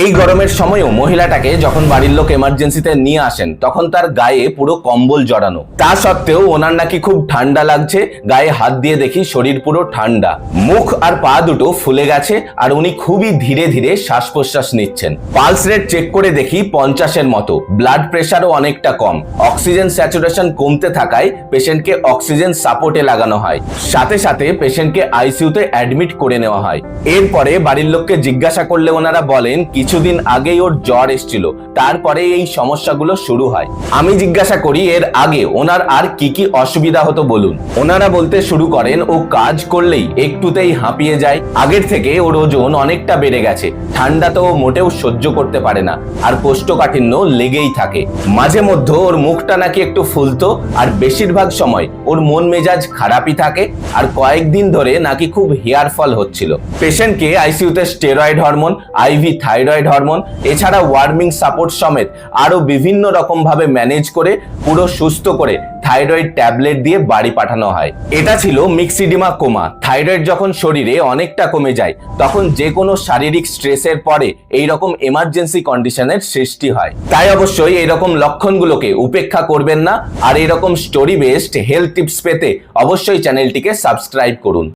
এই গরমের সময়ও মহিলাটাকে যখন বাড়ির লোক এমার্জেন্সিতে নিয়ে আসেন তখন তার গায়ে পুরো কম্বল জড়ানো। তা সত্ত্বেও ওনার নাকি খুব ঠান্ডা লাগছে, গায়ে হাত দিয়ে দেখি শরীর পুরো ঠান্ডা, মুখ আর পা দুটো ফুলে গেছে আর উনি খুবই ধীরে ধীরে শ্বাস প্রশ্বাস নিচ্ছেন। পালস রেট চেক করে দেখি 50-এর মতো, ব্লাড প্রেশারও অনেকটা কম। অক্সিজেন স্যাচুরেশন কমতে থাকায় পেশেন্টকে অক্সিজেন সাপোর্টে লাগানো হয়, সাথে সাথে পেশেন্টকে আইসিইউতে অ্যাডমিট করে নেওয়া হয়। এরপরে বাড়ির লোককে জিজ্ঞাসা করলে ওনারা বলেন কিছুদিন আগেই ওর জ্বর এসেছিল, তারপরে এই সমস্যাগুলো শুরু হয়। আমি জিজ্ঞাসা করি এর আগে ওনার আর কি কি অসুবিধা হতো বলুন। ওনারা বলতে শুরু করেন ও কাজ করলেই একটুতেই হাঁপিয়ে যায়, আগের থেকে ওর ওজন অনেকটা বেড়ে গেছে, ঠান্ডা তো মোটেও সহ্য করতে পারে না, আর কোষ্ঠকাঠিন্য লেগেই থাকে। মাঝে মধ্যে ওর মুখটা নাকি একটু ফুলতো, আর বেশিরভাগ সময় ওর মন মেজাজ খারাপই থাকে, আর কয়েকদিন ধরে নাকি খুব হেয়ার ফল হচ্ছিল। পেশেন্টকে আইসিইউতে steroid hormone, IV thyroid hormone, এছাড়া ওয়ার্মিং সাপোর্ট সমেত আরো বিভিন্ন রকম ভাবে ম্যানেজ করে পুরো সুস্থ করে থাইরয়েড ট্যাবলেট দিয়ে বাড়ি পাঠানো হয়। এটা ছিল মিক্সিডিমা কোমা। থাইরয়েড যখন শরীরে অনেকটা কমে যায় তখন যে কোনো শারীরিক স্ট্রেসের পরে এইরকম এমার্জেন্সি কন্ডিশনের সৃষ্টি হয়। তাই অবশ্যই এইরকম লক্ষণগুলোকে উপেক্ষা করবেন না, আর এইরকম স্টোরি বেসড হেলথ টিপস পেতে অবশ্যই চ্যানেলটিকে সাবস্ক্রাইব করুন।